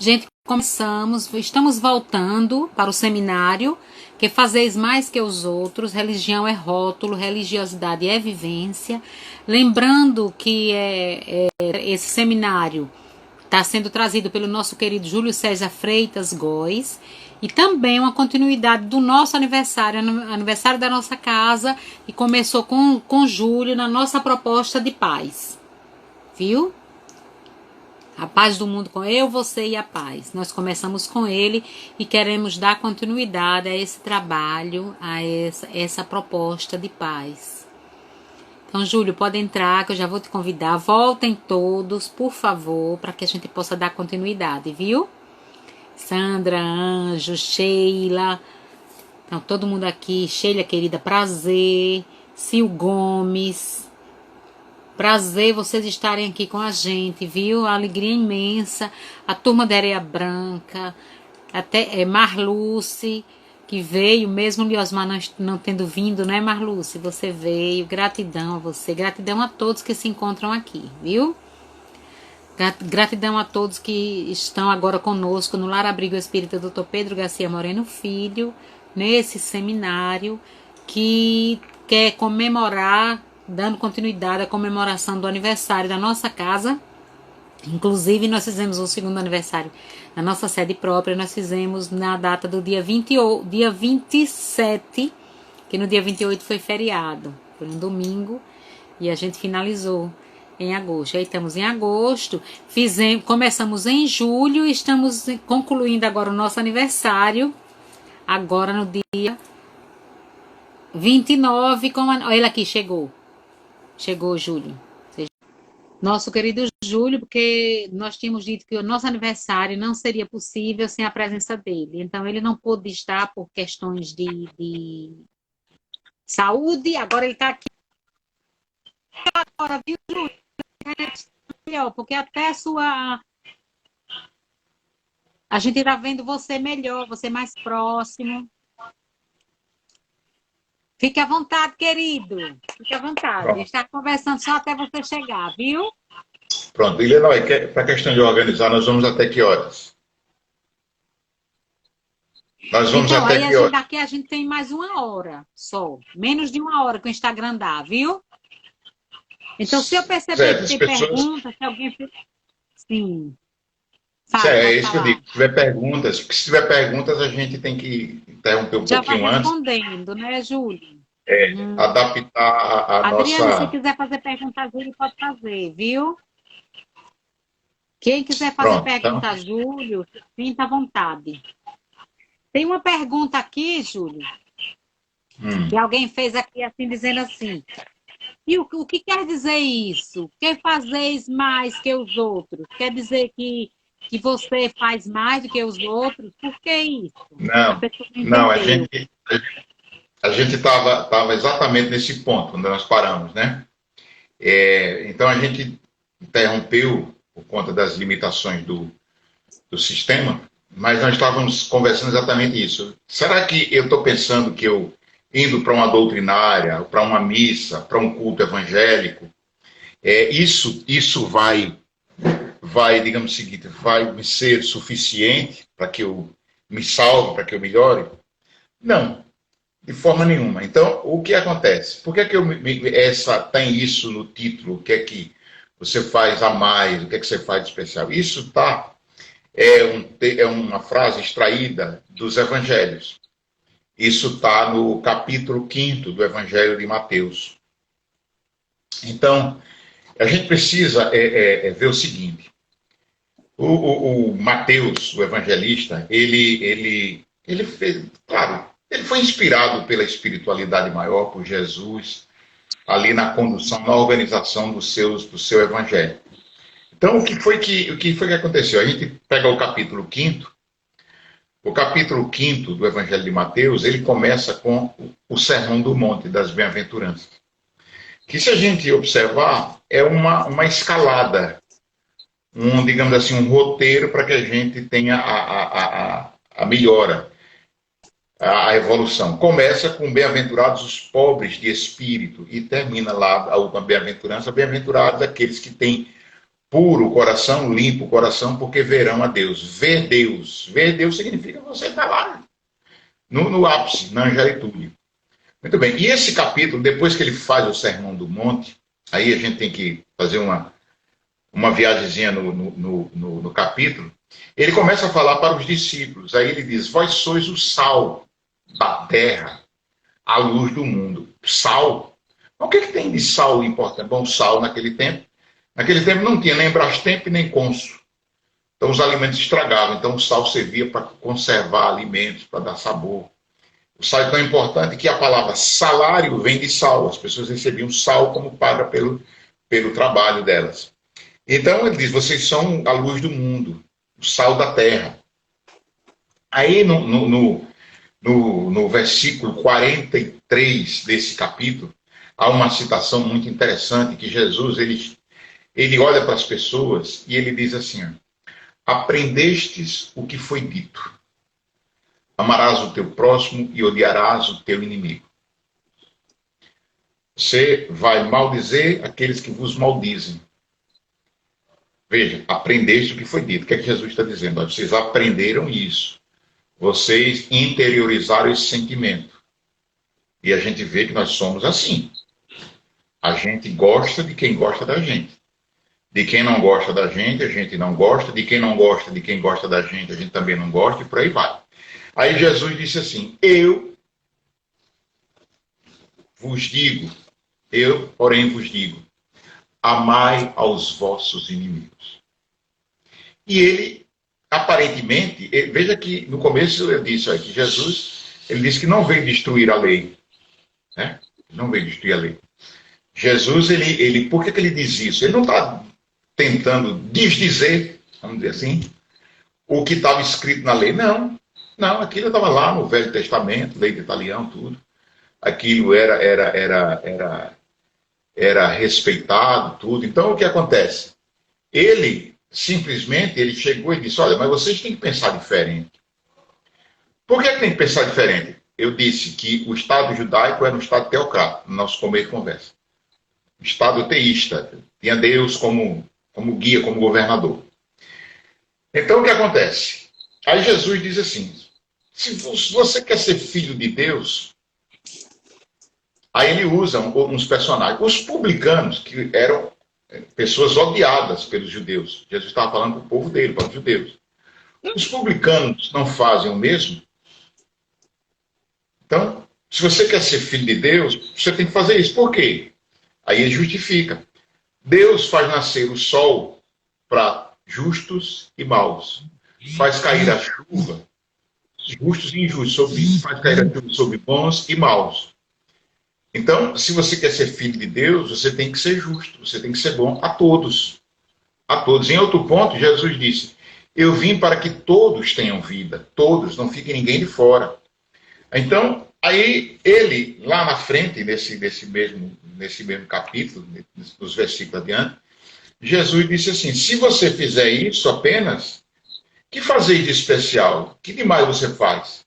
Gente, estamos voltando para o seminário, que fazeis mais que os outros, religião é rótulo, religiosidade é vivência. Lembrando que esse seminário está sendo trazido pelo nosso querido Júlio César Freitas Góes, e também uma continuidade do nosso aniversário, aniversário da nossa casa, e começou com Júlio na nossa proposta de paz, viu? A paz do mundo com eu, você e a paz. Nós começamos com ele e queremos dar continuidade a esse trabalho, a essa proposta de paz. Então, Júlio, pode entrar, que eu já vou te convidar. Voltem todos, por favor, para que a gente possa dar continuidade, viu? Sandra, Anjo, Sheila, então, todo mundo aqui. Sheila, querida, prazer. Sil Gomes, prazer vocês estarem aqui com a gente, viu? A alegria imensa. A turma da Areia Branca, até Marluce, que veio, mesmo o Liosmar não tendo vindo, né, Marluce? Você veio, gratidão a você, gratidão a todos que se encontram aqui, viu? Gratidão a todos que estão agora conosco no Lar Abrigo Espírita Dr. Pedro Garcia Moreno Filho, nesse seminário que quer comemorar, dando continuidade à comemoração do aniversário da nossa casa. Inclusive, nós fizemos o segundo aniversário na nossa sede própria, nós fizemos na data do dia 27, que no dia 28 foi feriado, foi um domingo, e a gente finalizou em agosto. Aí estamos em agosto, começamos em julho e estamos concluindo agora o nosso aniversário, agora no dia 29, olha ele aqui, chegou, Júlio. Nosso querido Júlio, porque nós tínhamos dito que o nosso aniversário não seria possível sem a presença dele. Então, ele não pôde estar por questões de saúde. Agora ele está aqui. Agora, viu, Júlio? Melhor, porque até a gente está vendo você melhor, você mais próximo. Fique à vontade, querido. Fique à vontade. Pronto. Está conversando só até você chegar, viu? Pronto. Ilenói, para a questão de organizar, nós vamos até que horas? Nós vamos então, até que horas? Daqui a gente tem mais 1 hora só. Menos de 1 hora que o Instagram dá, viu? Então, se eu perceber que tem perguntas, se alguém... Sim. Fala, é isso que eu digo. Se tiver perguntas, porque se tiver perguntas, a gente tem que interromper um pouquinho antes. Já vai respondendo, né, Júlio? Adaptar a nossa... Adriana, se quiser fazer pergunta a Júlio, pode fazer, viu? Quem quiser fazer pergunta a Júlio, sinta à vontade. Tem uma pergunta aqui, Júlio, que alguém fez aqui assim, dizendo assim: e o que quer dizer isso? Que fazeis mais que os outros? Quer dizer que você faz mais do que os outros? Por que isso? Não, a gente estava exatamente nesse ponto, onde nós paramos, né? Então, a gente interrompeu por conta das limitações do sistema, mas nós estávamos conversando exatamente isso. Será que eu estou pensando que eu, indo para uma doutrinária, para uma missa, para um culto evangélico, isso vai, digamos o seguinte, vai me ser suficiente para que eu me salve, para que eu melhore? Não, de forma nenhuma. Então, o que acontece? Por que tem isso no título? O que é que você faz a mais? O que é que você faz de especial? Isso é uma frase extraída dos evangelhos. Isso está no capítulo 5º do Evangelho de Mateus. Então, a gente precisa ver o seguinte. O Mateus, o evangelista, ele fez, claro, ele foi inspirado pela espiritualidade maior, por Jesus, ali na condução, na organização do seu evangelho. Então, o que foi que aconteceu? A gente pega o capítulo 5º. O capítulo 5º do Evangelho de Mateus, ele começa com o Sermão do Monte das Bem-aventuranças. Que, se a gente observar, é uma escalada, digamos assim, um roteiro para que a gente tenha a melhora, a evolução. Começa com bem-aventurados os pobres de espírito e termina lá a última bem-aventurança, bem-aventurados aqueles que têm puro o coração, limpo o coração, porque verão a Deus. Ver Deus. Ver Deus significa que você está lá, no ápice, na angelitude. Muito bem. E esse capítulo, depois que ele faz o Sermão do Monte, aí a gente tem que fazer uma viagemzinha no capítulo, ele começa a falar para os discípulos. Aí ele diz, vós sois o sal da terra, a luz do mundo. Sal. O que tem de sal importante? Bom, sal naquele tempo não tinha nem Brastemp nem Consul. Então os alimentos estragavam. Então o sal servia para conservar alimentos, para dar sabor. O sal é tão importante que a palavra salário vem de sal. As pessoas recebiam sal como paga pelo trabalho delas. Então ele diz, vocês são a luz do mundo, o sal da terra. Aí no versículo 43 desse capítulo, há uma citação muito interessante que Jesus, ele olha para as pessoas e ele diz assim, aprendestes o que foi dito. Amarás o teu próximo e odiarás o teu inimigo. Você vai maldizer aqueles que vos maldizem. Veja, aprendeste o que foi dito. O que é que Jesus está dizendo? Vocês aprenderam isso. Vocês interiorizaram esse sentimento. E a gente vê que nós somos assim. A gente gosta de quem gosta da gente. De quem não gosta da gente, a gente não gosta. De quem não gosta de quem gosta da gente, a gente também não gosta. E por aí vai. Aí Jesus disse assim, eu, porém, vos digo, amai aos vossos inimigos. E ele, aparentemente, veja que no começo eu disse que Jesus, ele disse que não veio destruir a lei. Né? Não veio destruir a lei. Jesus, por que ele diz isso? Ele não está tentando desdizer, vamos dizer assim, o que estava escrito na lei. Não, aquilo estava lá no Velho Testamento, lei de Italião, tudo. Aquilo era respeitado, tudo. Então, o que acontece? Ele chegou e disse, olha, mas vocês têm que pensar diferente. Por que tem que pensar diferente? Eu disse que o Estado judaico era um Estado teocrático, no nosso começo de conversa. Um Estado teísta, tinha Deus como guia, como governador. Então, o que acontece? Aí Jesus diz assim, se você quer ser filho de Deus, aí ele usa uns personagens. Os publicanos, que eram pessoas odiadas pelos judeus. Jesus estava falando para o povo dele, para os judeus. Os publicanos não fazem o mesmo. Então, se você quer ser filho de Deus, você tem que fazer isso. Por quê? Aí ele justifica. Deus faz nascer o sol para justos e maus. Faz cair a chuva, justos e injustos, faz cair a chuva sobre bons e maus. Então, se você quer ser filho de Deus, você tem que ser justo, você tem que ser bom a todos. A todos. Em outro ponto, Jesus disse, eu vim para que todos tenham vida, todos, não fique ninguém de fora. Então, aí ele, lá na frente, nesse mesmo capítulo, nos versículos adiante, Jesus disse assim, se você fizer isso apenas, que fazeis de especial? Que demais você faz?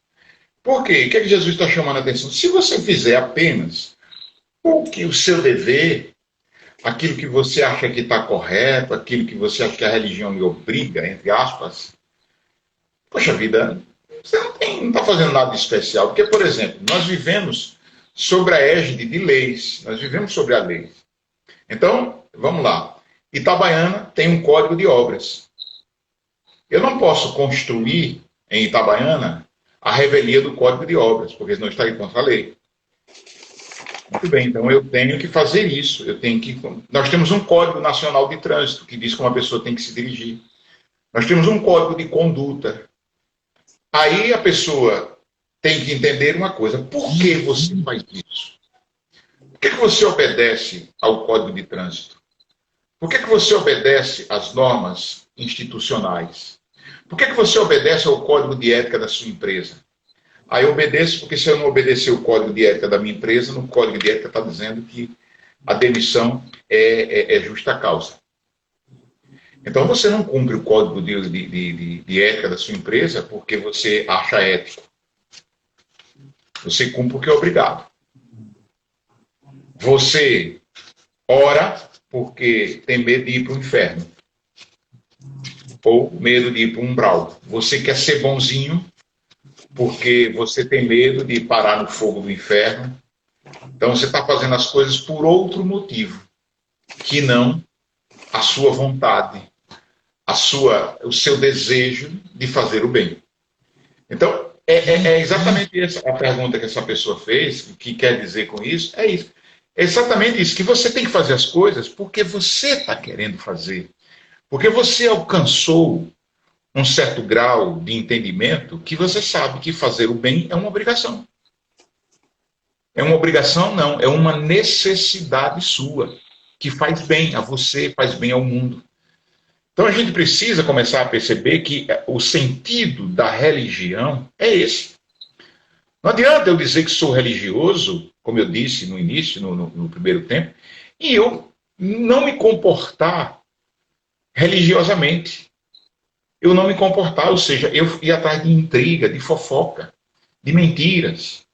Por quê? O que é que Jesus está chamando a atenção? Se você fizer apenas o seu dever, aquilo que você acha que está correto, aquilo que você acha que a religião lhe obriga, entre aspas, poxa vida, você não está fazendo nada de especial. Porque, por exemplo, nós vivemos sobre a égide de leis, nós vivemos sobre a lei. Então, vamos lá. Itabaiana tem um código de obras. Eu não posso construir em Itabaiana a revelia do Código de Obras, porque senão estaria contra a lei. Muito bem, então eu tenho que fazer isso. Nós temos um Código Nacional de Trânsito, que diz como a pessoa tem que se dirigir. Nós temos um Código de Conduta. Aí a pessoa tem que entender uma coisa. Por que você faz isso? Por que você obedece ao Código de Trânsito? Por que você obedece às normas institucionais? Por que você obedece ao código de ética da sua empresa? Aí eu obedeço porque se eu não obedecer o código de ética da minha empresa, no código de ética está dizendo que a demissão é justa causa. Então você não cumpre o código de ética da sua empresa porque você acha ético. Você cumpre porque é obrigado. Você ora porque tem medo de ir para o inferno. ou medo de ir para um umbral. Você quer ser bonzinho porque você tem medo de parar no fogo do inferno. Então você está fazendo as coisas por outro motivo, que não a sua vontade, o seu desejo de fazer o bem. Então, é exatamente essa a pergunta que essa pessoa fez, o que quer dizer com isso, é isso. É exatamente isso, que você tem que fazer as coisas porque você está querendo fazer. Porque você alcançou um certo grau de entendimento que você sabe que fazer o bem é uma obrigação. É uma obrigação, não, é uma necessidade sua, que faz bem a você, faz bem ao mundo. Então a gente precisa começar a perceber que o sentido da religião é esse. Não adianta eu dizer que sou religioso, como eu disse no início, no primeiro tempo, e eu não me comportar religiosamente. Eu não me comportar, ou seja, eu ir atrás de intriga, de fofoca, de mentiras,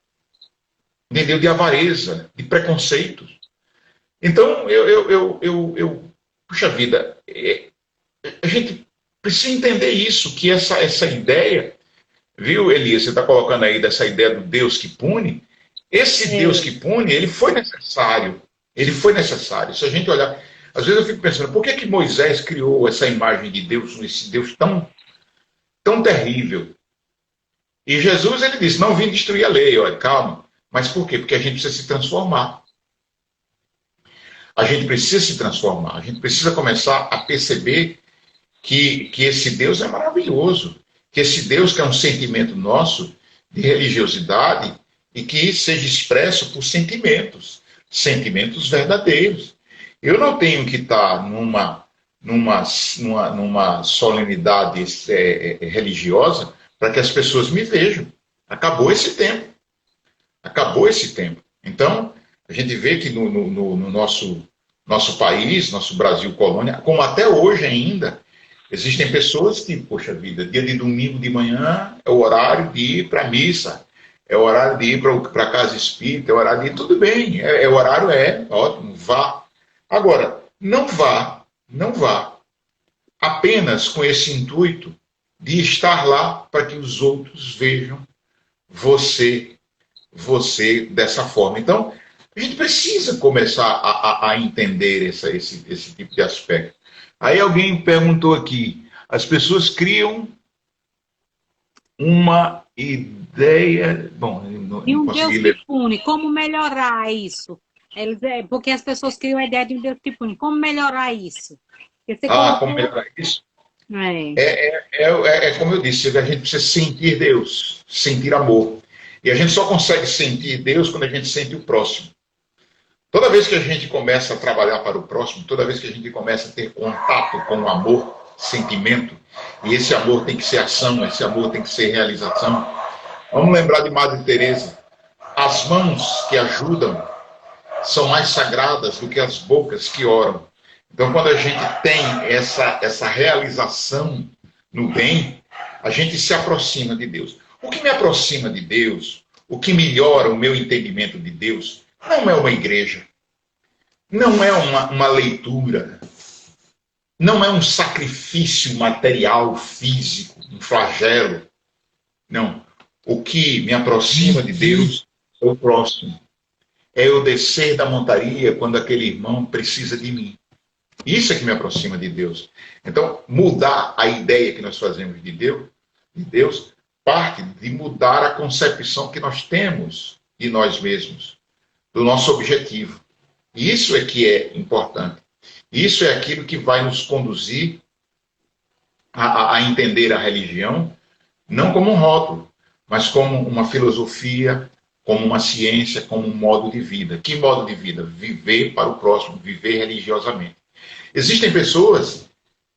entendeu? De avareza, de preconceito. Então, puxa vida, a gente precisa entender isso, que essa ideia, viu, Elias, você está colocando aí dessa ideia do Deus que pune, esse Deus que pune, ele foi necessário. Ele foi necessário. Se a gente olhar, às vezes eu fico pensando, por que Moisés criou essa imagem de Deus, esse Deus tão terrível? E Jesus, ele disse, não vim destruir a lei, olha, calma. Mas por quê? Porque a gente precisa se transformar. A gente precisa se transformar. A gente precisa começar a perceber que esse Deus é maravilhoso. Que esse Deus que é um sentimento nosso de religiosidade e que seja expresso por sentimentos. Sentimentos verdadeiros. Eu não tenho que estar numa solenidade religiosa para que as pessoas me vejam. Acabou esse tempo. Acabou esse tempo. Então, a gente vê que no nosso país, nosso Brasil colônia, como até hoje ainda, existem pessoas que, poxa vida, dia de domingo de manhã é o horário de ir para a missa, é o horário de ir para a casa espírita, é o horário de ir, tudo bem, o horário ótimo, vá. Agora, não vá apenas com esse intuito de estar lá para que os outros vejam você dessa forma. Então, a gente precisa começar a entender esse tipo de aspecto. Aí alguém perguntou aqui, as pessoas criam uma ideia... Bom, não consegui ler. Deus que pune, como melhorar isso? Porque as pessoas criam a ideia de um Deus que pune. Como melhorar isso? Como melhorar isso? Como eu disse, a gente precisa sentir Deus, sentir amor. E a gente só consegue sentir Deus quando a gente sente o próximo. Toda vez que a gente começa a trabalhar para o próximo, toda vez que a gente começa a ter contato com o amor, sentimento, e esse amor tem que ser ação, esse amor tem que ser realização. Vamos lembrar de Madre Teresa. As mãos que ajudam são mais sagradas do que as bocas que oram. Então, quando a gente tem essa realização no bem, a gente se aproxima de Deus. O que me aproxima de Deus, o que melhora o meu entendimento de Deus, não é uma igreja, não é uma leitura, não é um sacrifício material, físico, um flagelo. Não. O que me aproxima de Deus é o próximo. É eu descer da montaria quando aquele irmão precisa de mim. Isso é que me aproxima de Deus. Então, mudar a ideia que nós fazemos de Deus parte de mudar a concepção que nós temos de nós mesmos, do nosso objetivo. Isso é que é importante. Isso é aquilo que vai nos conduzir a entender a religião, não como um rótulo, mas como uma filosofia, como uma ciência, como um modo de vida. Que modo de vida? Viver para o próximo, viver religiosamente. Existem pessoas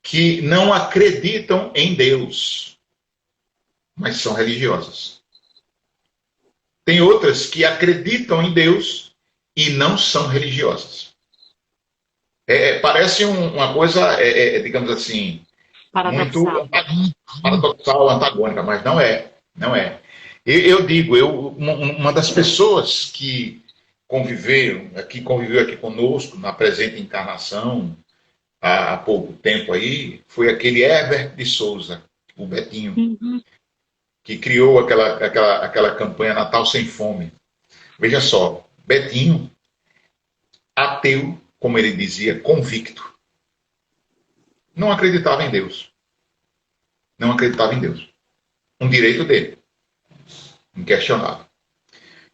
que não acreditam em Deus, mas são religiosas. Tem outras que acreditam em Deus e não são religiosas. Parece uma coisa, digamos assim, paradoxal. Muito paradoxal, antagônica, mas não é. Não é. Eu digo, uma das pessoas que conviveu aqui conosco na presente encarnação, há pouco tempo aí, foi aquele Herbert de Souza, o Betinho, Uhum. que criou aquela campanha Natal Sem Fome. Veja só, Betinho, ateu, como ele dizia, convicto, não acreditava em Deus. Não acreditava em Deus. Um direito dele, inquestionável.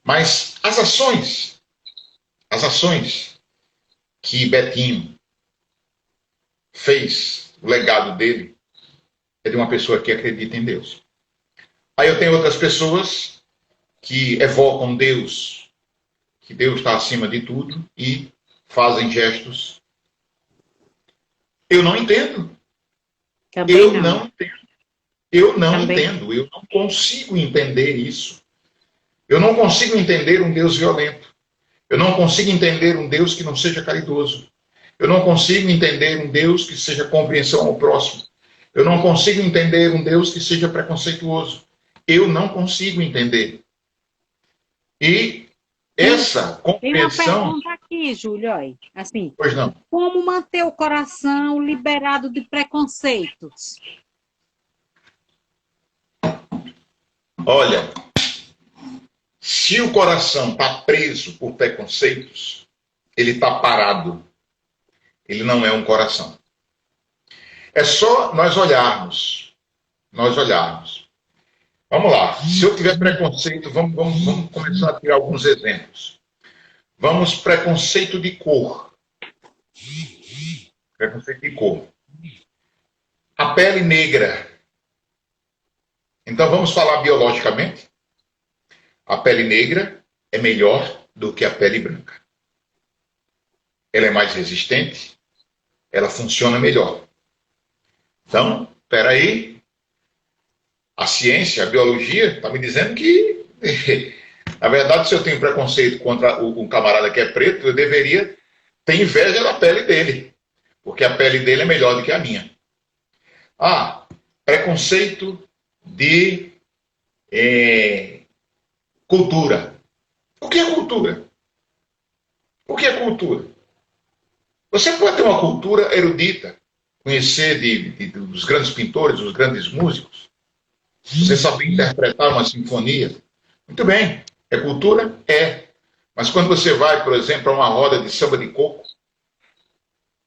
Mas as ações que Betinho fez, o legado dele, é de uma pessoa que acredita em Deus. Aí eu tenho outras pessoas que evocam Deus, que Deus está acima de tudo e fazem gestos. Eu não entendo. Também Eu não. não entendo. Eu não Também. entendo. Eu não consigo entender isso. Eu não consigo entender um Deus violento. Eu não consigo entender um Deus que não seja caridoso. Eu não consigo entender um Deus que seja compreensão ao próximo. Eu não consigo entender um Deus que seja preconceituoso. Eu não consigo entender. E essa Tem uma compreensão, pergunta aqui, Júlio, olha, assim, pois não. como manter o coração liberado de preconceitos? Olha, se o coração está preso por preconceitos, ele está parado. Ele não é um coração. É só nós olharmos. Nós olharmos. Vamos lá. Se eu tiver preconceito, vamos começar a tirar alguns exemplos. Vamos, preconceito de cor. Preconceito de cor. A pele negra. Então vamos falar biologicamente. A pele negra é melhor do que a pele branca. Ela é mais resistente, ela funciona melhor. Então, espera aí, a ciência, a biologia, está me dizendo que, na verdade, se eu tenho preconceito contra um camarada que é preto, eu deveria ter inveja da pele dele, porque a pele dele é melhor do que a minha. Ah, preconceito de cultura. O que é cultura? O que é cultura? Você pode ter uma cultura erudita, conhecer dos grandes pintores, dos grandes músicos, você saber interpretar uma sinfonia. Muito bem, é cultura? É. Mas quando você vai, por exemplo, a uma roda de samba de coco,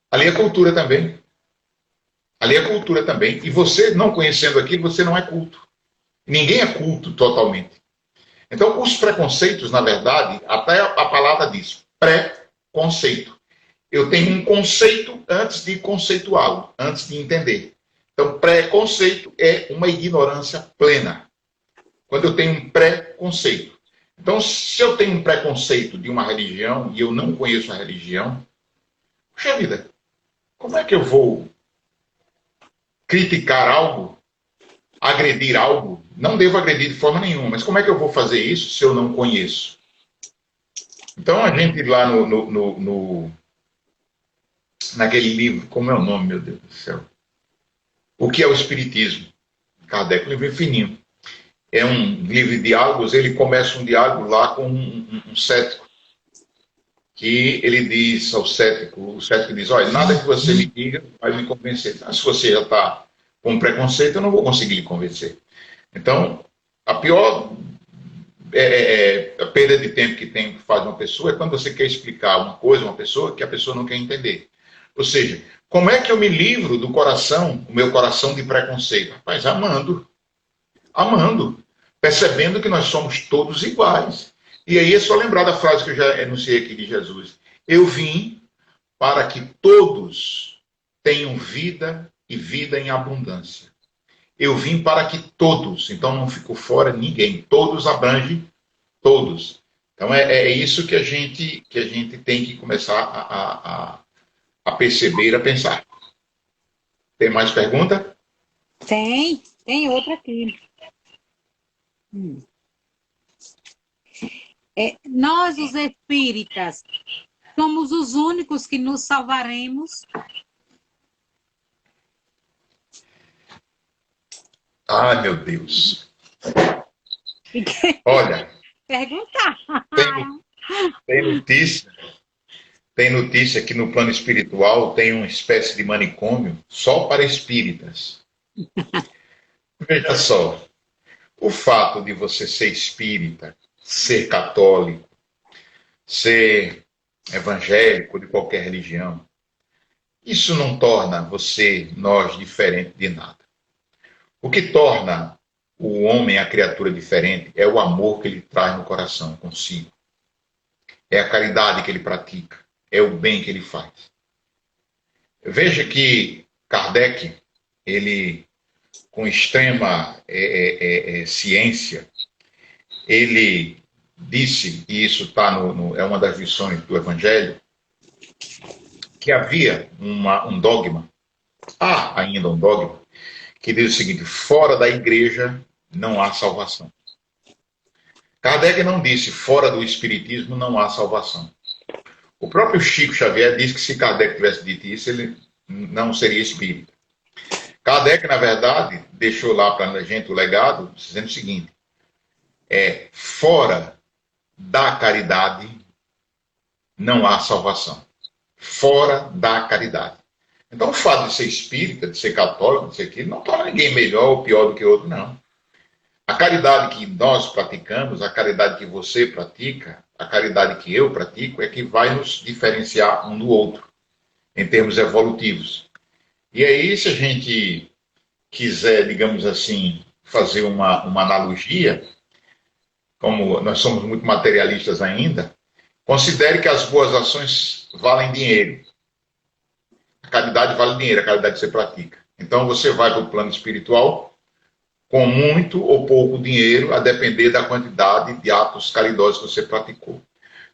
ali é cultura também. Ali é cultura também. E você, não conhecendo aquilo, você não é culto. Ninguém é culto totalmente. Então, os preconceitos, na verdade, até a palavra diz, pré-conceito. Eu tenho um conceito antes de conceituá-lo, antes de entender. Então, preconceito é uma ignorância plena. Quando eu tenho um preconceito. Então, se eu tenho um preconceito de uma religião e eu não conheço a religião, puxa vida, como é que eu vou criticar algo, agredir algo? Não devo agredir de forma nenhuma, mas como é que eu vou fazer isso se eu não conheço? Então, a gente lá naquele livro, como é o nome, meu Deus do céu? O que é o Espiritismo? Kardec, um livro fininho. É um livro de diálogos, ele começa um diálogo lá com um cético, que ele diz ao cético, o cético diz, olha, nada que você me diga vai me convencer. Mas se você já está com preconceito, eu não vou conseguir lhe convencer. Então, a pior a perda de tempo que faz uma pessoa é quando você quer explicar uma coisa a uma pessoa que a pessoa não quer entender. Ou seja, como é que eu me livro do coração, o meu coração de preconceito? Rapaz, amando, percebendo que nós somos todos iguais. E aí é só lembrar da frase que eu já enunciei aqui de Jesus. Eu vim para que todos tenham vida e vida em abundância. Eu vim para que todos, então não ficou fora ninguém, todos abrange todos. Então é isso que a gente tem que começar a perceber, a pensar. Tem mais pergunta? Tem outra aqui. Nós, os espíritas, somos os únicos que nos salvaremos. Ai, meu Deus. Olha, Perguntar. tem notícia, tem notícia que no plano espiritual tem uma espécie de manicômio só para espíritas. Veja só, o fato de você ser espírita, ser católico, ser evangélico de qualquer religião, isso não torna você, nós, diferente de nada. O que torna o homem, a criatura diferente, é o amor que ele traz no coração consigo. É a caridade que ele pratica, é o bem que ele faz. Veja que Kardec, ele, com extrema ciência, ele disse, e isso está é uma das lições do Evangelho, que havia um dogma, há ainda um dogma, que diz o seguinte: fora da igreja não há salvação. Kardec não disse fora do espiritismo não há salvação. O próprio Chico Xavier disse que se Kardec tivesse dito isso, ele não seria espírita. Kardec, na verdade, deixou lá para a gente o legado, dizendo o seguinte: fora da caridade não há salvação. Fora da caridade. Então, o fato de ser espírita, de ser católico, de ser aquilo, não torna ninguém melhor ou pior do que outro, não. A caridade que nós praticamos, a caridade que você pratica, a caridade que eu pratico, é que vai nos diferenciar um do outro, em termos evolutivos. E aí, se a gente quiser, digamos assim, fazer uma analogia, como nós somos muito materialistas ainda, considere que as boas ações valem dinheiro. A caridade vale dinheiro, a caridade que você pratica. Então você vai para o plano espiritual com muito ou pouco dinheiro, a depender da quantidade de atos caridosos que você praticou.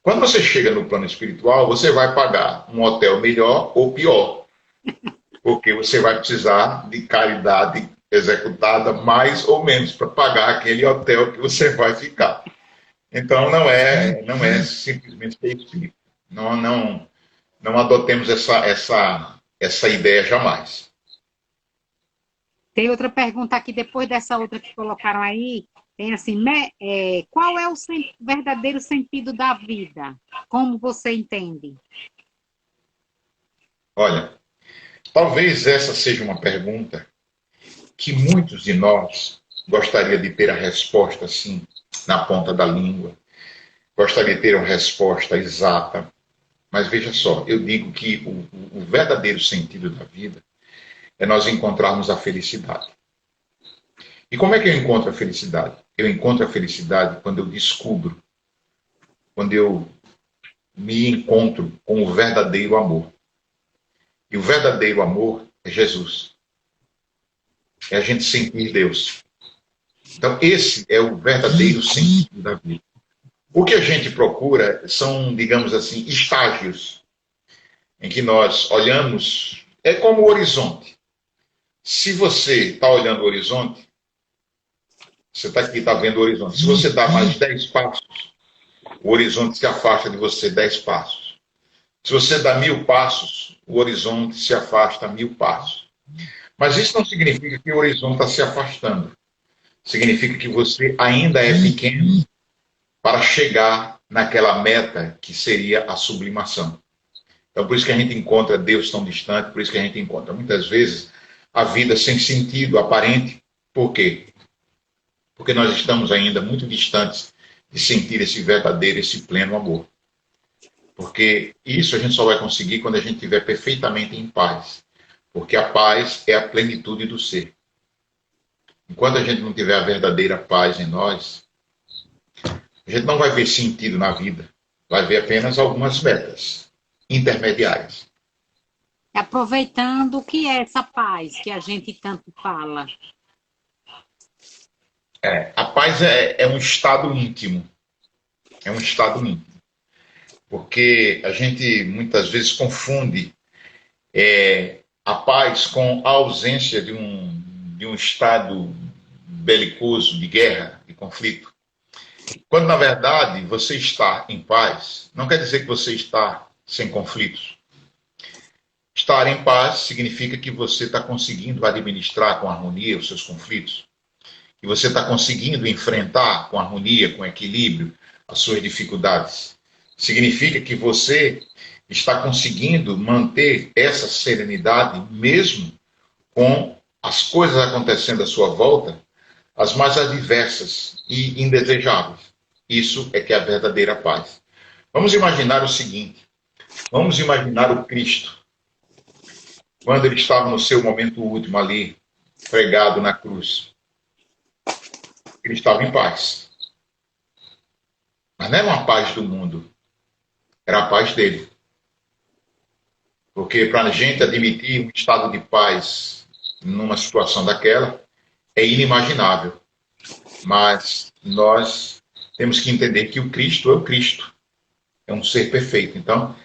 Quando você chega no plano espiritual, você vai pagar um hotel melhor ou pior, porque você vai precisar de caridade executada mais ou menos para pagar aquele hotel que você vai ficar. Então não é simplesmente ser espírita. Não adotemos essa ideia jamais. Tem outra pergunta aqui, depois dessa outra que colocaram aí, tem assim, qual é o verdadeiro sentido da vida? Como você entende? Olha, talvez essa seja uma pergunta que muitos de nós gostaria de ter a resposta assim, na ponta da língua. Gostaria de ter uma resposta exata. Mas veja só, eu digo que o verdadeiro sentido da vida é nós encontrarmos a felicidade. E como é que eu encontro a felicidade? Eu encontro a felicidade quando eu descubro, quando eu me encontro com o verdadeiro amor. E o verdadeiro amor é Jesus. É a gente sentir Deus. Então, esse é o verdadeiro sentido da vida. O que a gente procura são, digamos assim, estágios em que nós olhamos, é como o horizonte. Se você está olhando o horizonte, você está aqui, está vendo o horizonte. Se você dá mais 10 passos, o horizonte se afasta de você 10 passos. Se você dá 1000 passos, o horizonte se afasta 1000 passos. Mas isso não significa que o horizonte está se afastando. Significa que você ainda é pequeno para chegar naquela meta que seria a sublimação. Então, por isso que a gente encontra Deus tão distante, por isso que a gente encontra, muitas vezes, a vida sem sentido aparente. Por quê? Porque nós estamos ainda muito distantes de sentir esse verdadeiro, esse pleno amor. Porque isso a gente só vai conseguir quando a gente estiver perfeitamente em paz. Porque a paz é a plenitude do ser. Enquanto a gente não tiver a verdadeira paz em nós, a gente não vai ver sentido na vida. Vai ver apenas algumas metas intermediárias. Aproveitando, o que é essa paz que a gente tanto fala? A paz é um estado íntimo. É um estado íntimo. Porque a gente muitas vezes confunde a paz com a ausência de um estado belicoso, de guerra, de conflito. Quando, na verdade, você está em paz, não quer dizer que você está sem conflitos. Estar em paz significa que você está conseguindo administrar com harmonia os seus conflitos, que você está conseguindo enfrentar com harmonia, com equilíbrio, as suas dificuldades. Significa que você está conseguindo manter essa serenidade mesmo com as coisas acontecendo à sua volta, as mais adversas e indesejáveis. Isso é que é a verdadeira paz. Vamos imaginar o seguinte, vamos imaginar o Cristo, quando ele estava no seu momento último ali, pregado na cruz. Ele estava em paz. Mas não era uma paz do mundo, era a paz dele. Porque para a gente admitir um estado de paz numa situação daquela é inimaginável. Mas nós temos que entender que o Cristo é o Cristo. É um ser perfeito. Então,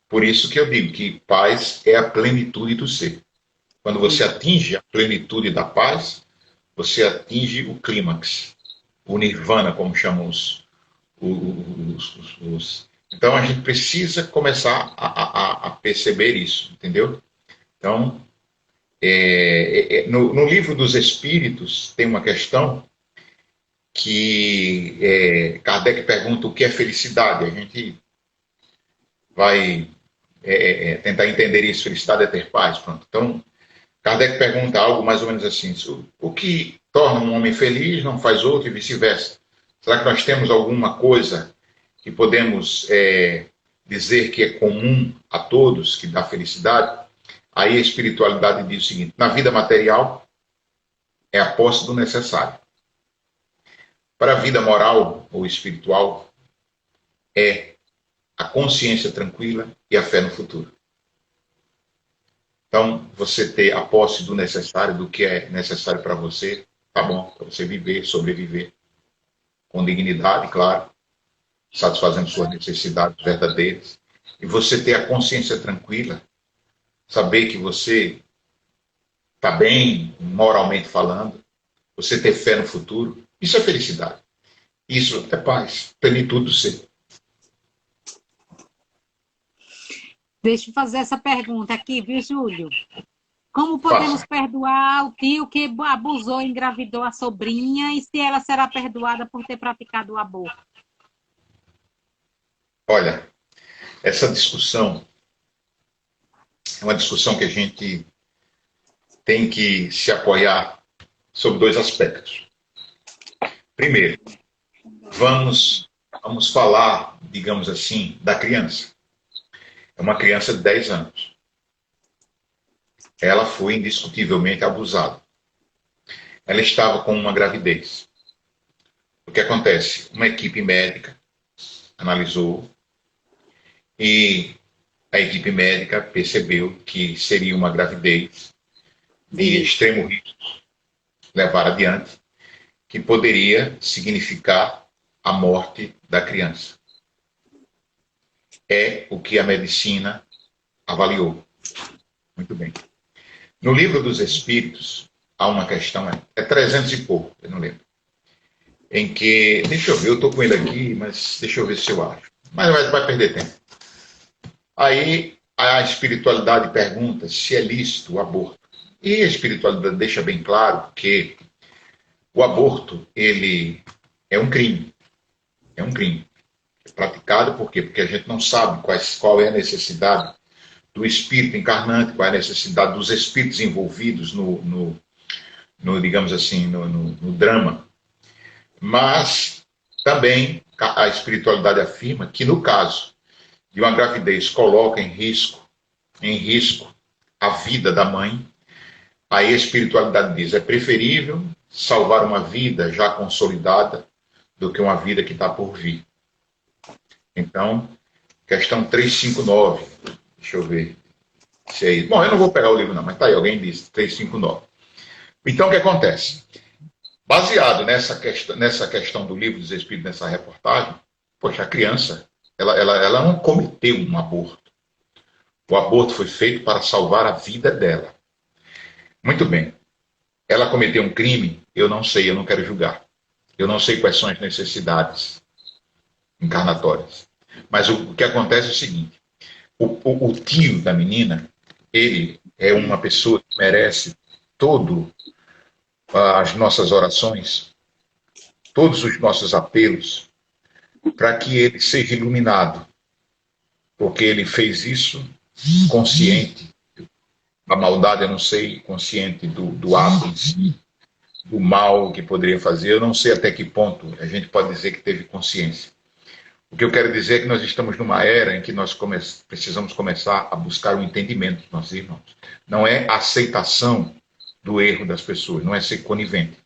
por isso que eu digo que paz é a plenitude do ser. Quando você atinge a plenitude da paz, você atinge o clímax, o nirvana, como chamam os. Então, a gente precisa começar a perceber isso, entendeu? Então, no livro dos Espíritos, tem uma questão que Kardec pergunta o que é felicidade. A gente vai tentar entender isso. Felicidade é ter paz. Pronto. Então, Kardec pergunta algo mais ou menos assim: o que torna um homem feliz não faz outro e vice-versa. Será que nós temos alguma coisa que podemos dizer que é comum a todos, que dá felicidade? Aí a espiritualidade diz o seguinte: na vida material é a posse do necessário. Para a vida moral ou espiritual é a consciência tranquila e a fé no futuro. Então, você ter a posse do necessário, do que é necessário para você, tá bom, para você viver, sobreviver, com dignidade, claro, satisfazendo suas necessidades verdadeiras. E você ter a consciência tranquila, saber que você está bem, moralmente falando, você ter fé no futuro, isso é felicidade. Isso é paz, plenitude do ser. Deixa eu fazer essa pergunta aqui, viu, Júlio? Como podemos perdoar o tio que abusou e engravidou a sobrinha e se ela será perdoada por ter praticado o aborto? Olha, essa discussão é uma discussão que a gente tem que se apoiar sobre dois aspectos. Primeiro, vamos falar, digamos assim, da criança. É uma criança de 10 anos. Ela foi indiscutivelmente abusada. Ela estava com uma gravidez. O que acontece? Uma equipe médica analisou e a equipe médica percebeu que seria uma gravidez de extremo risco levar adiante, que poderia significar a morte da criança. É o que a medicina avaliou. Muito bem. No livro dos Espíritos, há uma questão, é 300 e pouco, eu não lembro, em que, deixa eu ver, eu estou com ele aqui, mas deixa eu ver se eu acho. Mas vai perder tempo. Aí a espiritualidade pergunta se é lícito o aborto. E a espiritualidade deixa bem claro que o aborto, ele é um crime. É um crime. É praticado por quê? Porque a gente não sabe qual é a necessidade do espírito encarnante, qual é a necessidade dos espíritos envolvidos no digamos assim, no drama. Mas também a espiritualidade afirma que no caso de uma gravidez coloca em risco a vida da mãe, aí a espiritualidade diz, é preferível salvar uma vida já consolidada do que uma vida que está por vir. Então, questão 359, deixa eu ver se é isso. Bom, eu não vou pegar o livro não, mas tá aí, alguém disse, 359. Então, o que acontece? Baseado nessa questão do livro dos Espíritos, nessa reportagem, poxa, a criança, ela não cometeu um aborto. O aborto foi feito para salvar a vida dela. Muito bem. Ela cometeu um crime? Eu não sei, eu não quero julgar. Eu não sei quais são as necessidades encarnatórias. Mas o que acontece é o seguinte, o tio da menina, ele é uma pessoa que merece todo as nossas orações, todos os nossos apelos, para que ele seja iluminado, porque ele fez isso consciente da maldade, eu não sei, consciente do ato em si, do mal que poderia fazer. Eu não sei até que ponto a gente pode dizer que teve consciência. O que eu quero dizer é que nós estamos numa era em que nós precisamos começar a buscar o entendimento dos nossos irmãos. Não é a aceitação do erro das pessoas, não é ser conivente.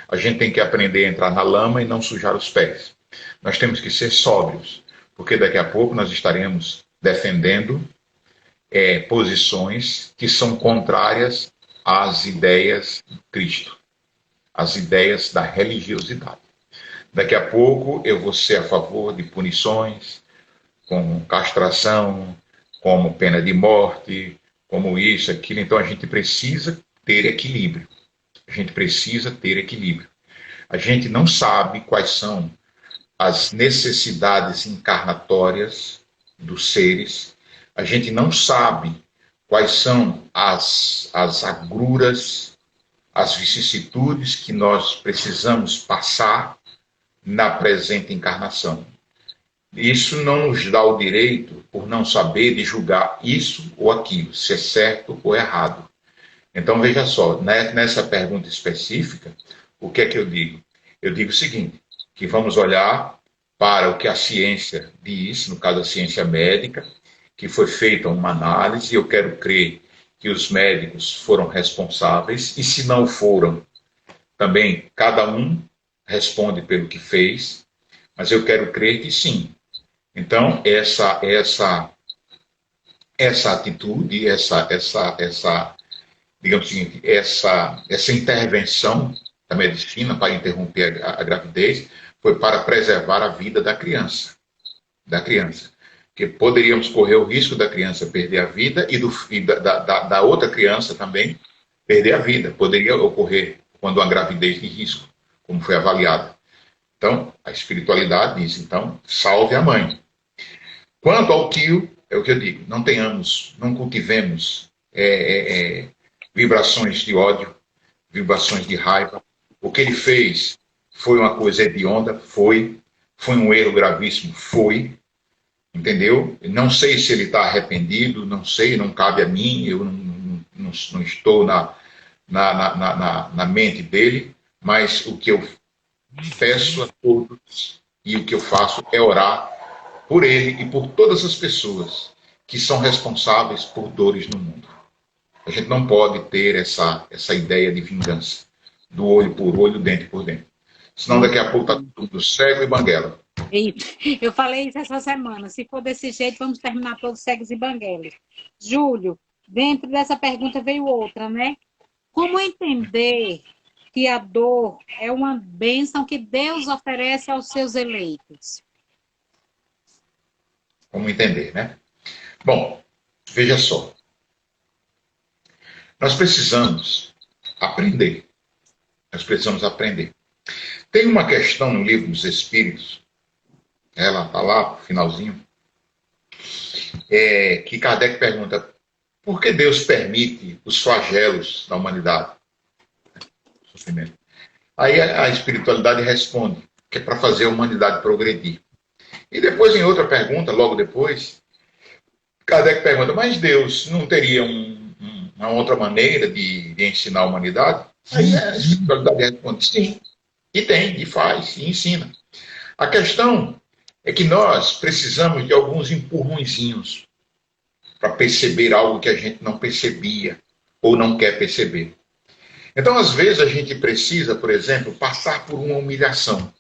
A gente tem que aprender a entrar na lama e não sujar os pés. Nós temos que ser sóbrios, porque daqui a pouco nós estaremos defendendo posições que são contrárias às ideias de Cristo, às ideias da religiosidade. Daqui a pouco eu vou ser a favor de punições, como castração, como pena de morte, como isso, aquilo. Então a gente precisa ter equilíbrio. A gente precisa ter equilíbrio. A gente não sabe quais são as necessidades encarnatórias dos seres. A gente não sabe quais são as agruras, as vicissitudes que nós precisamos passar na presente encarnação. Isso não nos dá o direito, por não saber, de julgar isso ou aquilo, se é certo ou errado. Então, veja só, nessa pergunta específica, o que é que eu digo? Eu digo o seguinte, que vamos olhar para o que a ciência diz, no caso a ciência médica, que foi feita uma análise, e eu quero crer que os médicos foram responsáveis, e se não foram, também cada um responde pelo que fez, mas eu quero crer que sim. Então, essa atitude, digamos assim, essa intervenção da medicina para interromper a gravidez foi para preservar a vida da criança. Que poderíamos correr o risco da criança perder a vida e da outra criança também perder a vida. Poderia ocorrer quando uma gravidez de risco, como foi avaliada. Então, a espiritualidade diz, então, salve a mãe. Quanto ao tio, é o que eu digo, não cultivemos vibrações de ódio, vibrações de raiva. O que ele fez foi uma coisa hedionda, foi um erro gravíssimo, entendeu? Não sei se ele está arrependido, não sei, não cabe a mim, eu não estou na mente dele, mas o que eu peço a todos e o que eu faço é orar por ele e por todas as pessoas que são responsáveis por dores no mundo. A gente não pode ter essa ideia de vingança, do olho por olho, dente por dente. Senão daqui a pouco está tudo cego e banguela. Eu falei isso essa semana. Se for desse jeito, vamos terminar todos cegos e banguelos. Júlio, dentro dessa pergunta veio outra, né? Como entender que a dor é uma bênção que Deus oferece aos seus eleitos? Como entender, né? Bom, veja só. Nós precisamos aprender. Tem uma questão no Livro dos Espíritos, ela está lá, no finalzinho, que Kardec pergunta, por que Deus permite os flagelos da humanidade? Sofrimento. Aí a espiritualidade responde, que é para fazer a humanidade progredir. E depois, em outra pergunta, logo depois, Kardec pergunta, mas Deus não teria uma outra maneira de ensinar a humanidade? Aí a espiritualidade responde, sim, e tem, e faz, e ensina. A questão é que nós precisamos de alguns empurrõezinhos para perceber algo que a gente não percebia ou não quer perceber. Então, às vezes, a gente precisa, por exemplo, passar por uma humilhação.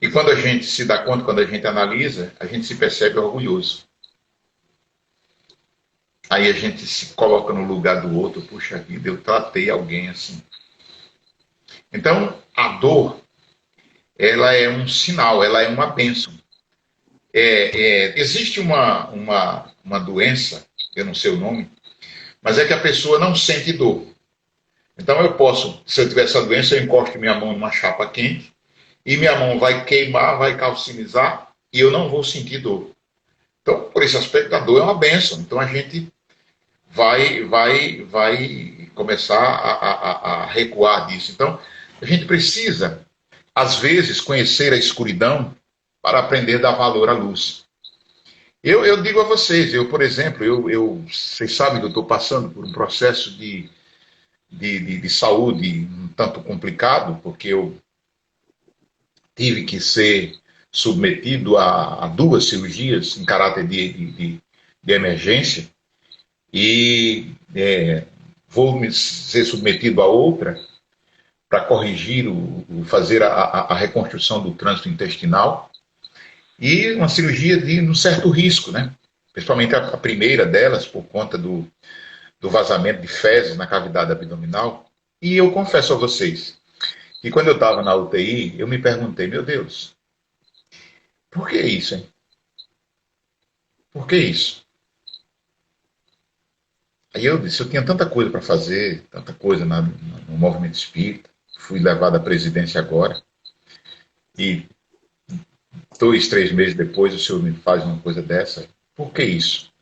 E quando a gente se dá conta, quando a gente analisa, a gente se percebe orgulhoso. Aí a gente se coloca no lugar do outro, puxa vida, eu tratei alguém assim. Então, a dor, ela é um sinal, ela é uma bênção. Existe uma doença, eu não sei o nome, mas é que a pessoa não sente dor. Então eu posso, se eu tiver essa doença, eu encosto minha mão numa chapa quente, e minha mão vai queimar, vai calcinizar, e eu não vou sentir dor. Então, por esse aspecto, a dor é uma bênção. Então a gente vai começar a recuar disso. Então, a gente precisa, às vezes, conhecer a escuridão para aprender a dar valor à luz. Eu digo a vocês, por exemplo, vocês sabem que eu estou passando por um processo de saúde um tanto complicado, porque eu tive que ser submetido a duas cirurgias em caráter de emergência e vou ser submetido a outra para corrigir, fazer a reconstrução do trânsito intestinal e uma cirurgia de um certo risco, né? Principalmente a primeira delas, por conta do vazamento de fezes na cavidade abdominal. E eu confesso a vocês que quando eu estava na UTI, eu me perguntei, meu Deus, por que isso, hein? Por que isso? Aí eu disse, eu tinha tanta coisa para fazer, tanta coisa no movimento espírita, fui levado à presidência agora, e 2, 3 meses depois o senhor me faz uma coisa dessa. Por que isso?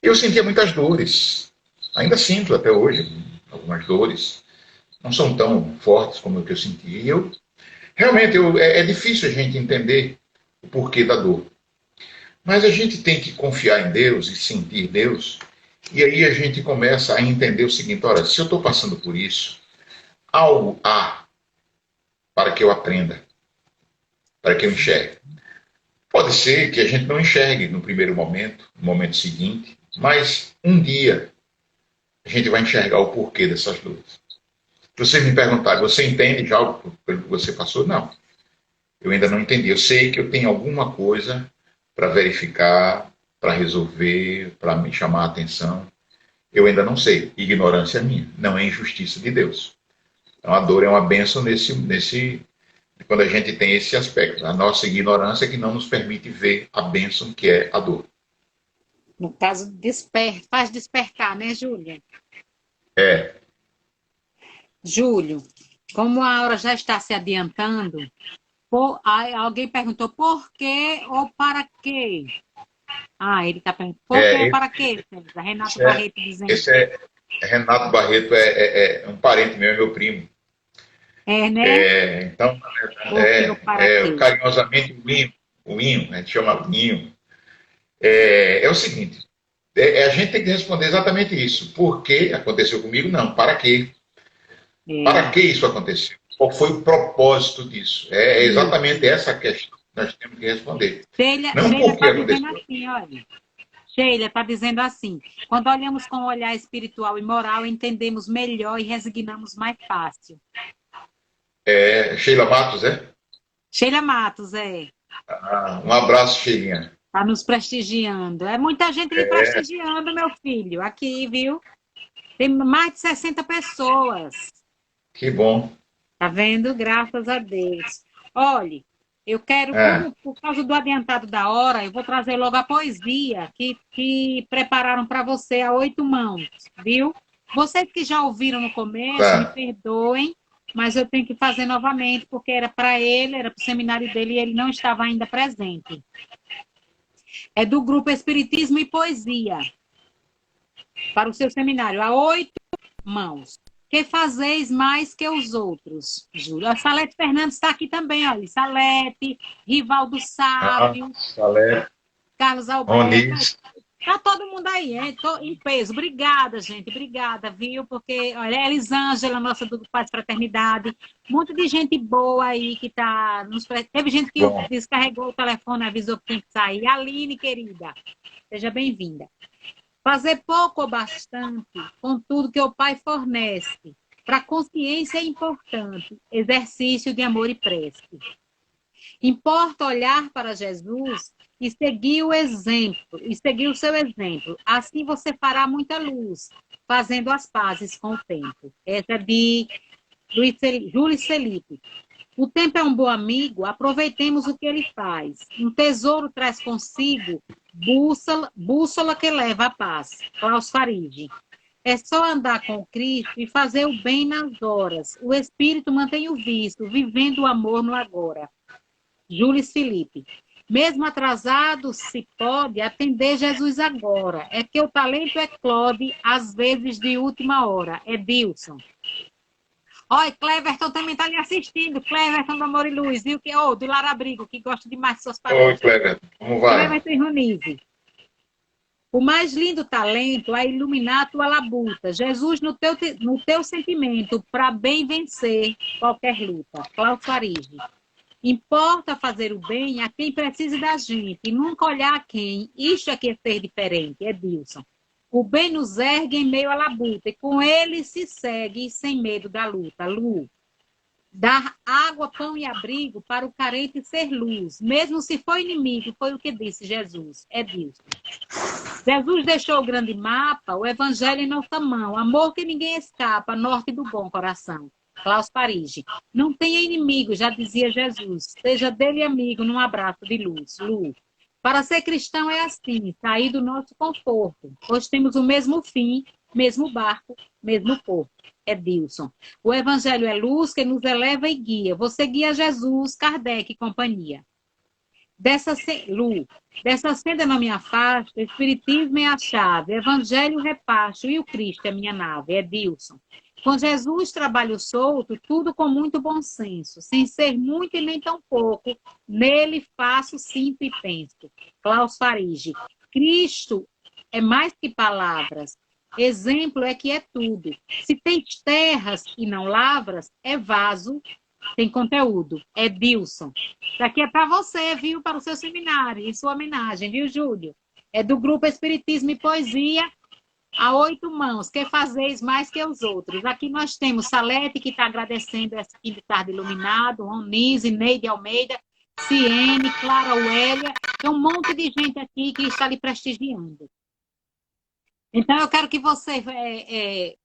Eu sentia muitas dores, ainda sinto até hoje algumas dores, não são tão fortes como o que eu sentia. E realmente é difícil a gente entender o porquê da dor. Mas a gente tem que confiar em Deus e sentir Deus, e aí a gente começa a entender o seguinte: olha, se eu estou passando por isso, algo há para que eu aprenda, para que eu enxergue. Pode ser que a gente não enxergue no primeiro momento, no momento seguinte, mas um dia a gente vai enxergar o porquê dessas dores. Se vocês me perguntarem, você entende já pelo que você passou? Não, eu ainda não entendi. Eu sei que eu tenho alguma coisa para verificar, para resolver, para me chamar a atenção. Eu ainda não sei. Ignorância minha, não é injustiça de Deus. Então a dor é uma bênção quando a gente tem esse aspecto. A nossa ignorância é que não nos permite ver a bênção que é a dor. No caso, faz despertar, né, Júlia? É. Júlio, como a hora já está se adiantando, alguém perguntou por quê ou para quê? Ele está perguntando por quê ou para quê, César? Renato Barreto dizendo. Renato Barreto é um parente meu, é meu primo. É, né? Então, carinhosamente o Inho, a gente chama Inho. É o seguinte, a gente tem que responder exatamente isso. Por que aconteceu comigo? Não, para quê? Para que isso aconteceu? Qual foi o propósito disso? É exatamente essa questão que nós temos que responder. Não por que aconteceu. Assim, olha. Sheila está dizendo assim: quando olhamos com um olhar espiritual e moral, entendemos melhor e resignamos mais fácil. Sheila Matos, é? Sheila Matos, é. Um abraço, Sheilinha. Está nos prestigiando. É muita gente me prestigiando, meu filho. Aqui, viu? Tem mais de 60 pessoas. Que bom. Tá vendo? Graças a Deus. Olhe, eu quero, por causa do adiantado da hora, eu vou trazer logo a poesia que prepararam para você a 8 mãos, viu? Vocês que já ouviram no começo, me perdoem, mas eu tenho que fazer novamente, porque era para ele, era para o seminário dele e ele não estava ainda presente. É do grupo Espiritismo e Poesia, para o seu seminário, a 8 mãos. Que fazeis mais que os outros, Júlio. A Salete Fernandes está aqui também, olha. Salete, Rivaldo Sávio, Salete, Carlos Alberto. Está todo mundo aí, em peso. Obrigada, gente. Obrigada, viu? Porque, olha, Elisângela, nossa do Paz Fraternidade. Muito de gente boa aí que está nos... Teve gente que descarregou o telefone, avisou que tem que sair. Aline, querida, seja bem-vinda. Fazer pouco ou bastante com tudo que o Pai fornece. Para a consciência é importante. Exercício de amor e prece. Importa olhar para Jesus e seguir o exemplo, e seguir o seu exemplo. Assim você fará muita luz, fazendo as pazes com o tempo. Essa é de Júlio Felipe. O tempo é um bom amigo, aproveitemos o que ele faz. Um tesouro traz consigo bússola que leva à paz. Klaus Farid. É só andar com Cristo e fazer o bem nas horas. O espírito mantém o vício, vivendo o amor no agora. Júlio Felipe. Mesmo atrasado, se pode atender Jesus agora. É que o talento eclode, às vezes de última hora. É Dilson. Olha, Cleverton também está lhe assistindo. Cleverton do Amor e Luz, viu? Do Lar Abrigo, que gosta demais de suas Oi, palestras. Cleber, como vai? Cleverton e Ronise. O mais lindo talento é iluminar a tua labuta. Jesus no teu sentimento, para bem vencer qualquer luta. Cláudio Farige. Importa fazer o bem a quem precisa da gente e nunca olhar a quem. Isto é que é ser diferente, é Dilson. O bem nos ergue em meio à labuta e com ele se segue sem medo da luta. Lu. Dar água, pão e abrigo para o carente ser luz, mesmo se for inimigo, foi o que disse Jesus. É Dilson. Jesus deixou o grande mapa, o evangelho em nossa mão, amor que ninguém escapa, norte do bom coração. Klaus Parige. Não tenha inimigo, já dizia Jesus. Seja dele amigo num abraço de luz. Lu. Para ser cristão é assim, sair do nosso conforto, pois temos o mesmo fim, mesmo barco, mesmo porto. É Dilson. O evangelho é luz que nos eleva e guia. Você guia Jesus, Kardec e companhia. Lu, dessa senda não me afasto, o Espiritismo é a chave, o Evangelho repasto e o Cristo é minha nave, é Dilson. Com Jesus trabalho solto, tudo com muito bom senso, sem ser muito e nem tão pouco, nele faço, sinto e penso. Klaus Farige. Cristo é mais que palavras, exemplo é que é tudo. Se tens terras e não lavras, é vaso, tem conteúdo, é Dilson. Daqui é para você, viu? Para o seu seminário, em sua homenagem, viu, Júlio? É do grupo Espiritismo e Poesia, a 8 mãos, que fazeis mais que os outros. Aqui nós temos Salete, que está agradecendo essa fim de tarde iluminado, Ronise, Neide Almeida, Ciene, Clara Uélia, tem um monte de gente aqui que está lhe prestigiando. Então, eu quero que você,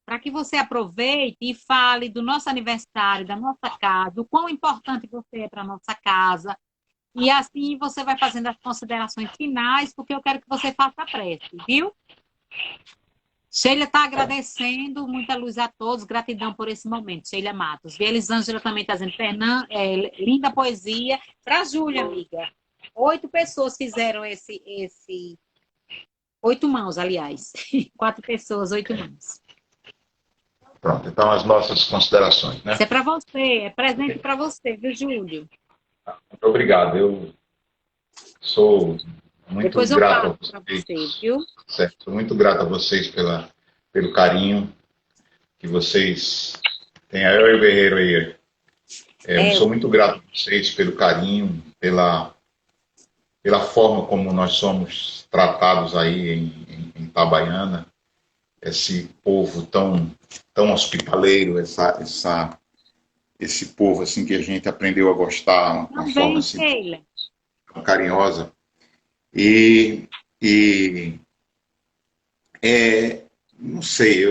para que você aproveite e fale do nosso aniversário, da nossa casa, o quão importante você é para a nossa casa. E assim você vai fazendo as considerações finais, porque eu quero que você faça a prece, viu? Sheila está agradecendo, muita luz a todos, gratidão por esse momento, Sheila Matos. E Elisângela também está dizendo, linda poesia. Para a Júlia, amiga. 8 pessoas fizeram esse 8 mãos, aliás. 4 pessoas, 8 mãos. Pronto, então as nossas considerações, né? Isso é para você, é presente para você, viu, Júlio? Muito obrigado, eu sou muito Depois eu grato a passo para vocês, você, viu? certo? Sou muito grato a vocês pelo carinho que vocês têm. Aí, o Guerreiro aí. Eu sou muito grato a vocês pelo carinho, pela forma como nós somos tratados aí em Itabaiana, esse povo tão hospitaleiro, esse povo assim que a gente aprendeu a gostar, uma forma assim carinhosa. E não sei,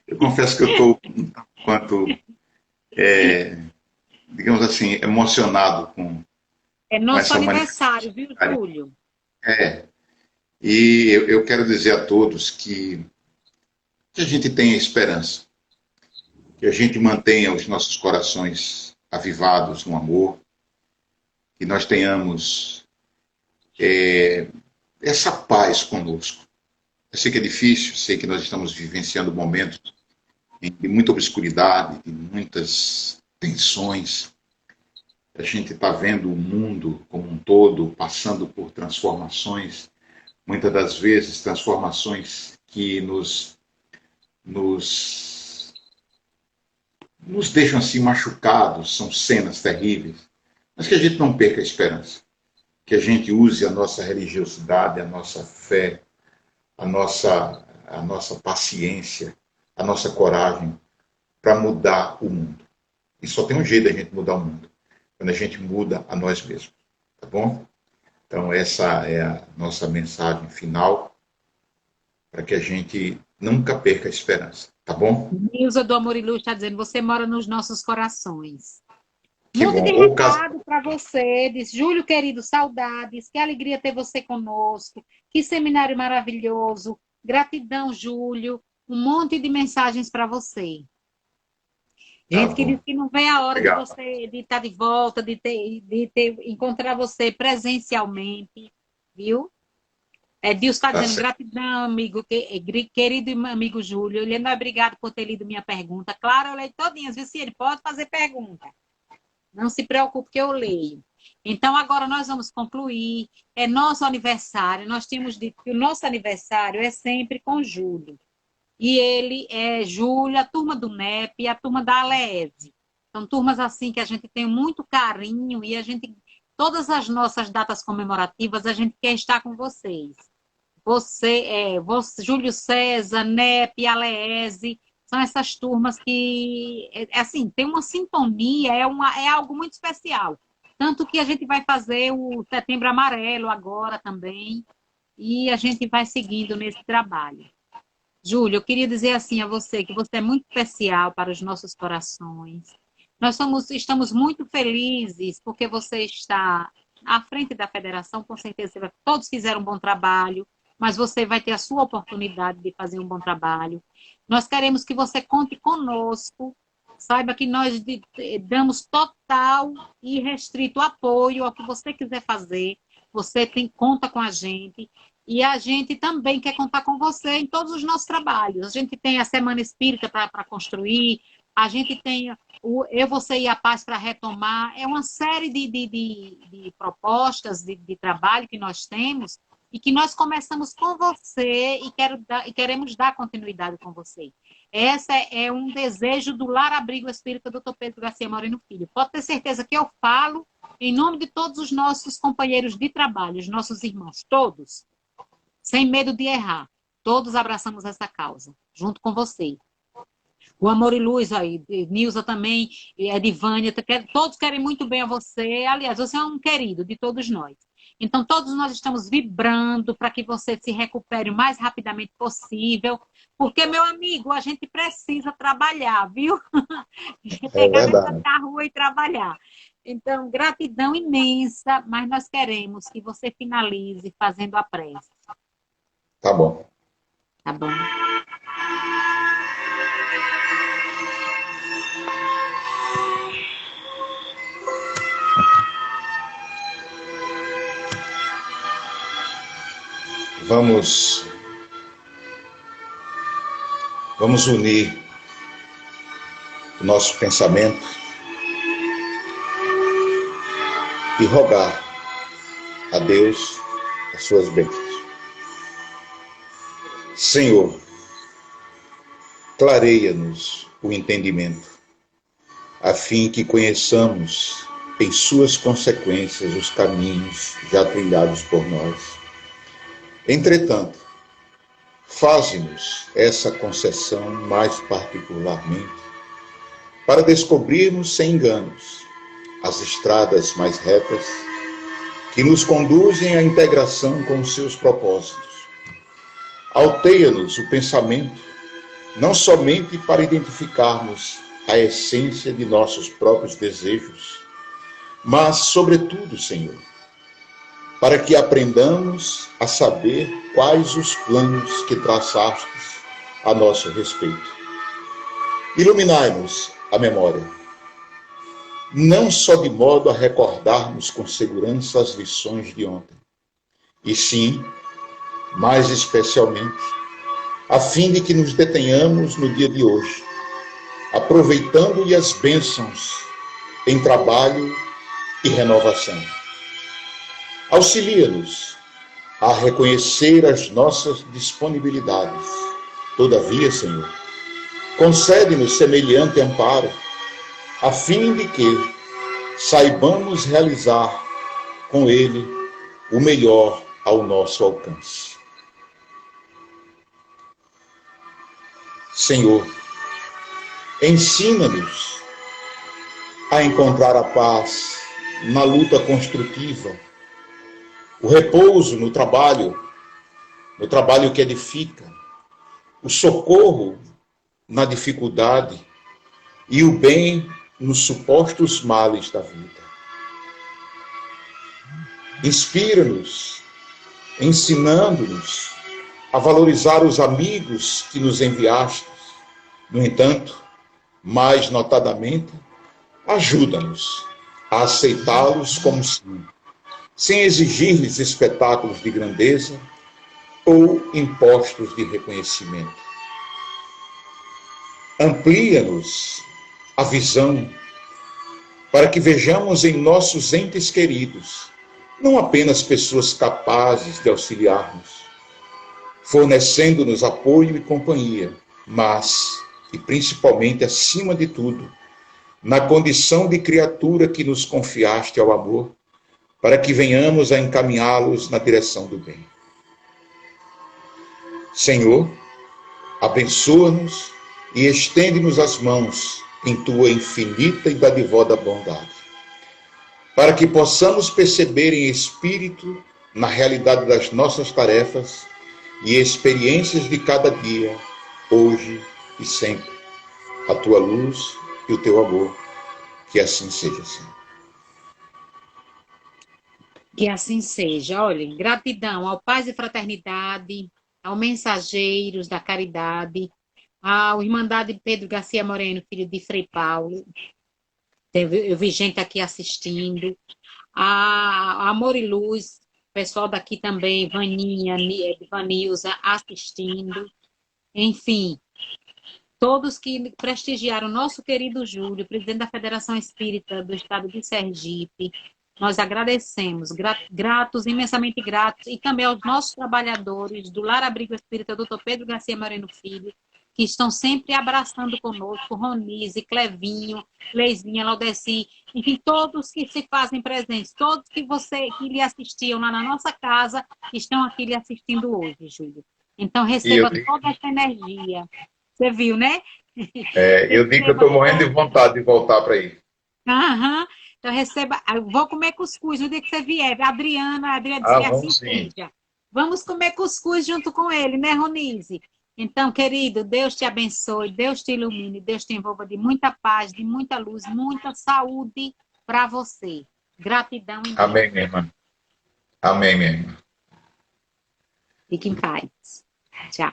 eu confesso que eu estou um quanto, digamos assim, emocionado com nosso essa aniversário, viu, Júlio? E eu quero dizer a todos que a gente tenha esperança, que a gente mantenha os nossos corações avivados no amor, que nós tenhamos essa paz conosco. Eu sei que é difícil, sei que nós estamos vivenciando momentos de muita obscuridade, de muitas tensões. A gente está vendo o mundo como um todo passando por transformações, muitas das vezes transformações que nos deixam assim machucados, são cenas terríveis, mas que a gente não perca a esperança, que a gente use a nossa religiosidade, a nossa fé, a nossa paciência, a nossa coragem para mudar o mundo. E só tem um jeito da gente mudar o mundo, quando a gente muda a nós mesmos, tá bom? Então essa é a nossa mensagem final, para que a gente nunca perca a esperança, tá bom? Nilza do Amor e Luz está dizendo, você mora nos nossos corações. Que Muito bom. de recado para você, diz Júlio, querido, saudades, que alegria ter você conosco, que seminário maravilhoso, gratidão, Júlio, um monte de mensagens para você. Gente que diz que não vem a hora Obrigado. De você de estar de volta, de encontrar você presencialmente, viu? Dilson está Tá dizendo certo. gratidão, amigo, querido amigo Júlio. Ele não é obrigado por ter lido minha pergunta. Claro, eu leio todinhas, viu? Se ele pode fazer pergunta. Não se preocupe que eu leio. Então, agora nós vamos concluir. É nosso aniversário. Nós tínhamos dito que o nosso aniversário é sempre com Júlio. E ele é Júlio, a turma do NEP e a turma da ALEESE. São turmas assim que a gente tem muito carinho e a gente, todas as nossas datas comemorativas, a gente quer estar com vocês. Júlio César, NEP, ALEESE, são essas turmas que, assim, tem uma sintonia, é algo muito especial. Tanto que a gente vai fazer o Setembro Amarelo agora também, e a gente vai seguindo nesse trabalho. Júlio, eu queria dizer assim a você que você é muito especial para os nossos corações. Estamos muito felizes porque você está à frente da federação, com certeza todos fizeram um bom trabalho, mas você vai ter a sua oportunidade de fazer um bom trabalho. Nós queremos que você conte conosco, saiba que nós damos total e restrito apoio ao que você quiser fazer. Você conta com a gente. E a gente também quer contar com você em todos os nossos trabalhos. A gente tem a Semana Espírita para construir, a gente tem o Eu, Você e a Paz para retomar. É uma série de propostas de trabalho que nós temos e que nós começamos com você e queremos dar continuidade com você. Esse é um desejo do Lar Abrigo Espírita Dr. Pedro Garcia Moreno Filho. Pode ter certeza que eu falo em nome de todos os nossos companheiros de trabalho, os nossos irmãos, todos, sem medo de errar. Todos abraçamos essa causa, junto com você. O Amor e Luz aí, Nilza também, Edivânia, todos querem muito bem a você. Aliás, você é um querido de todos nós. Então, todos nós estamos vibrando para que você se recupere o mais rapidamente possível, porque, meu amigo, a gente precisa trabalhar, viu? É Pegar nessa verdade. rua e trabalhar. Então, gratidão imensa, mas nós queremos que você finalize fazendo a prece. Tá bom. Tá bom? Vamos unir o nosso pensamento e rogar a Deus as suas bênçãos. Senhor, clareia-nos o entendimento, a fim que conheçamos em suas consequências os caminhos já trilhados por nós. Entretanto, faze-nos essa concessão mais particularmente, para descobrirmos sem enganos as estradas mais retas que nos conduzem à integração com os seus propósitos. Alteia-nos o pensamento, não somente para identificarmos a essência de nossos próprios desejos, mas, sobretudo, Senhor, para que aprendamos a saber quais os planos que traçastes a nosso respeito. Iluminai-nos a memória, não só de modo a recordarmos com segurança as lições de ontem, e sim, mais especialmente, a fim de que nos detenhamos no dia de hoje, aproveitando-lhe as bênçãos em trabalho e renovação. Auxilia-nos a reconhecer as nossas disponibilidades. Todavia, Senhor, concede-nos semelhante amparo, a fim de que saibamos realizar com ele o melhor ao nosso alcance. Senhor, ensina-nos a encontrar a paz na luta construtiva, o repouso no trabalho que edifica, o socorro na dificuldade e o bem nos supostos males da vida. Inspira-nos, ensinando-nos a valorizar os amigos que nos enviastes. No entanto, mais notadamente, ajuda-nos a aceitá-los como são, sem exigir-lhes espetáculos de grandeza ou impostos de reconhecimento. Amplia-nos a visão para que vejamos em nossos entes queridos não apenas pessoas capazes de auxiliar-nos, fornecendo-nos apoio e companhia, mas, e principalmente acima de tudo, na condição de criatura que nos confiaste ao amor, para que venhamos a encaminhá-los na direção do bem. Senhor, abençoa-nos e estende-nos as mãos em tua infinita e dadivosa bondade, para que possamos perceber em espírito, na realidade das nossas tarefas e experiências de cada dia, hoje e sempre, a tua luz e o teu amor. Que assim seja, Senhor. Que assim seja. Olhem, gratidão ao Paz e Fraternidade, ao Mensageiros da Caridade, ao Irmandade Pedro Garcia Moreno, filho de Frei Paulo. Eu vi gente aqui assistindo. A Amor e Luz, pessoal daqui também, Vaninha, Vanilza, assistindo. Enfim, todos que prestigiaram o nosso querido Júlio, presidente da Federação Espírita do Estado de Sergipe. Nós agradecemos, gratos, imensamente gratos, e também aos nossos trabalhadores do Lar Abrigo Espírita, Dr. Pedro Garcia Moreno Filho, que estão sempre abraçando conosco, Ronise, Clevinho, Leizinha, Laudeci, enfim, todos que se fazem presentes, todos que lhe assistiam lá na nossa casa, estão aqui lhe assistindo hoje, Júlio. Então, receba toda essa energia. Você viu, né? Eu digo que eu estou morrendo de vontade de voltar para aí. Aham. Então, receba. Eu vou comer cuscuz no dia que você vier. A Adriana disse assim, seja. Vamos comer cuscuz junto com ele, né, Ronise? Então, querido, Deus te abençoe, Deus te ilumine, Deus te envolva de muita paz, de muita luz, muita saúde para você. Gratidão. Amém, minha irmã. Amém, minha irmã. Fique em paz. Tchau.